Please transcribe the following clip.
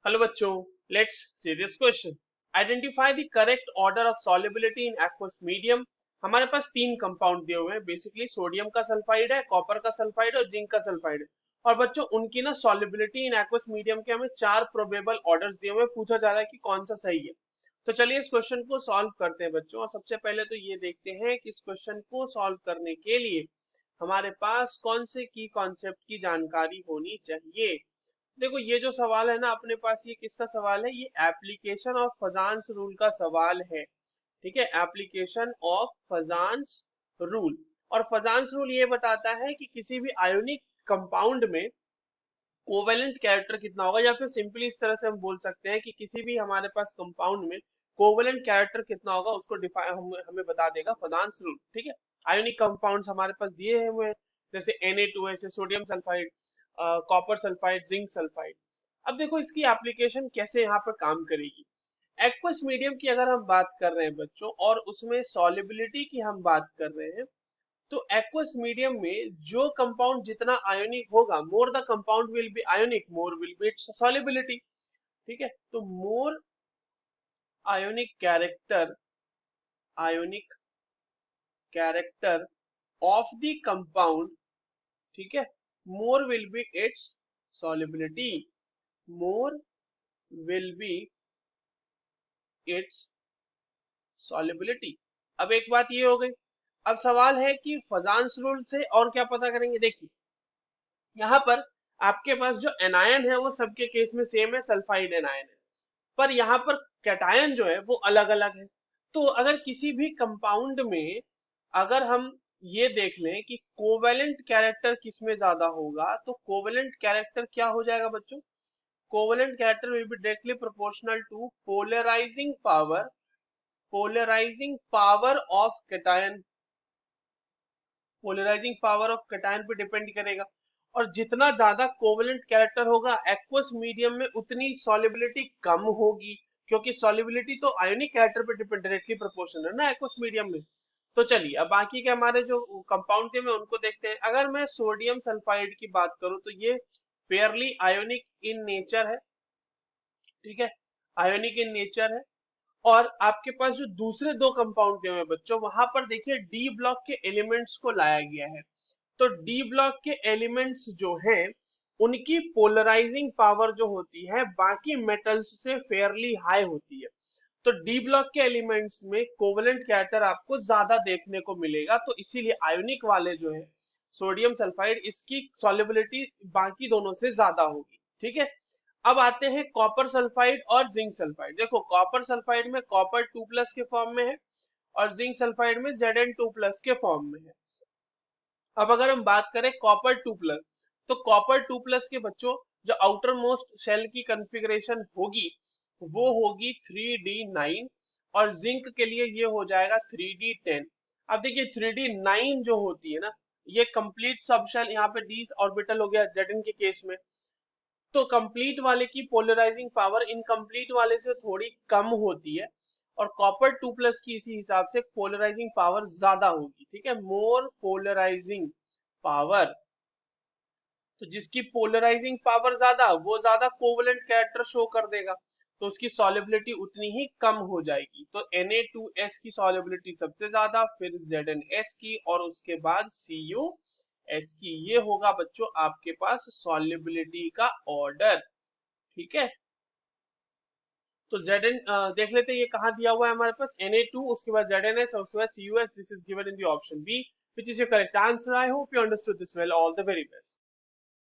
Hello बच्चों, let's see this question. Identify the correct order of solubility in aqueous medium. हमारे पास तीन compound दिए हुए हैं, बेसिकली सोडियम का सल्फाइड है, कॉपर का सल्फाइड और जिंक का सल्फाइड है। और बच्चों उनकी ना सॉल्युबिलिटी इन एक्वस मीडियम के हमें चार प्रोबेबल ऑर्डर्स दिए हुए हैं। पूछा जा रहा है कि कौन सा सही है। तो चलिए इस क्वेश्चन को सॉल्व करते हैं बच्चों। और सबसे पहले तो ये देखते हैं कि इस क्वेश्चन को सॉल्व करने के लिए हमारे पास कौन से की कॉन्सेप्ट की जानकारी होनी चाहिए। देखो ये जो सवाल है ना अपने पास, ये किसका सवाल है? ये एप्लीकेशन ऑफ फजान्स रूल का सवाल है। ठीक है, एप्लीकेशन ऑफ फजान्स रूल। और फजान्स रूल ये बताता है कि किसी भी आयोनिक कंपाउंड में कोवेलेंट कैरेक्टर कितना होगा, या फिर सिंपली इस तरह से हम बोल सकते हैं कि किसी भी हमारे पास कंपाउंड में कोवेलेंट कैरेक्टर कितना होगा उसको डिफाइन हमें बता देगा फजान्स रूल। ठीक है, आयोनिक कंपाउंड्स हमारे पास दिए हुए हैं, जैसे Na2 sodium sulphide, copper sulphide, zinc sulphide. अब देखो इसकी एप्लीकेशन कैसे यहाँ पर काम करेगी। एक्वस मीडियम की अगर हम बात कर रहे हैं बच्चों और उसमें सॉल्युबिलिटी की हम बात कर रहे हैं, तो एक्वस मीडियम में जो कंपाउंड जितना आयोनिक होगा, more the compound will be ionic, more will be its solubility. ठीक है, तो more ionic character, ionic character of the compound, ठीक है, more will be its solubility, more will be its solubility. अब एक बात ये हो गई। अब सवाल है कि फजान्स रूल से और क्या पता करेंगे। देखिए यहाँ पर आपके पास जो एनायन है वो सबके केस में सेम है, सल्फाइड एनायन है। पर यहाँ पर कैटायन जो है वो अलग अलग है। तो अगर किसी भी कंपाउंड में अगर हम ये देख लें कि कोवेलेंट कैरेक्टर किसमें ज्यादा होगा, तो कोवेलेंट कैरेक्टर क्या हो जाएगा बच्चों? Covalent character will be directly proportional to polarizing power, polarizing power of cation, polarizing power of cation पे डिपेंड करेगा। और जितना ज्यादा कोवेलेंट कैरेक्टर होगा एक्वस मीडियम में, उतनी सॉल्युबिलिटी कम होगी, क्योंकि सॉल्युबिलिटी तो आयोनिक कैरेक्टर पे डिपेंड डायरेक्टली प्रोपोर्शनल है ना एक्वस मीडियम में। तो चलिए अब बाकी के हमारे जो कंपाउंड थे मैं उनको देखते हैं। अगर मैं सोडियम सल्फाइड की बात करूं तो ये फेयरली आयोनिक इन नेचर है। ठीक है, आयोनिक इन नेचर है। और आपके पास जो दूसरे दो कंपाउंड दिए हुए हैं बच्चों, वहां पर देखिए डी ब्लॉक के एलिमेंट्स को लाया गया है। तो डी ब्लॉक के एलिमेंट्स जो हैं उनकी पोलराइजिंग पावर जो होती है बाकी मेटल्स से फेयरली हाई होती है। तो डी ब्लॉक के एलिमेंट्स में कोवेलेंट कैरेक्टर आपको ज्यादा देखने को मिलेगा, तो इसीलिए आयोनिक वाले जो है सोडियम सल्फाइड, इसकी सॉल्युबिलिटी बाकी दोनों से ज्यादा होगी। ठीक है, अब आते हैं कॉपर सल्फाइड और जिंक सल्फाइड। देखो कॉपर सल्फाइड में कॉपर 2+ के फॉर्म में है और जिंक सल्फाइड में Zn2+ के फॉर्म में है। अब अगर हम बात करें कॉपर 2+, तो कॉपर 2+ के बच्चों जो आउटर मोस्ट शेल की कंफिग्रेशन होगी वो होगी 3d9, और जिंक के लिए ये हो जाएगा 3d10। अब देखिए 3d9 जो होती है ना, ये कंप्लीट सबशेल, यहाँ पे d ऑर्बिटल हो गया Zn के केस में। तो कंप्लीट वाले की पोलराइजिंग पावर इनकम्प्लीट वाले से थोड़ी कम होती है, और कॉपर 2+ की इसी हिसाब से पोलराइजिंग पावर ज्यादा होगी। ठीक है, मोर पोलराइजिंग पावर। तो जिसकी पोलराइजिंग पावर ज्यादा, वो ज्यादा कोवलेंट कैरेक्टर शो कर देगा, तो उसकी सॉल्युबिलिटी उतनी ही कम हो जाएगी। तो Na2S की सॉल्युबिलिटी सबसे ज्यादा, फिर Zns की, और उसके बाद CuS की। ये होगा बच्चों आपके पास सॉल्युबिलिटी का ऑर्डर। ठीक है, तो Zn देख लेते हैं ये कहाँ दिया हुआ है हमारे पास। Na2, उसके बाद Zns और उसके बाद CuS। This is given in the option B, which is your correct answer. I hope you understood this well. All the very best.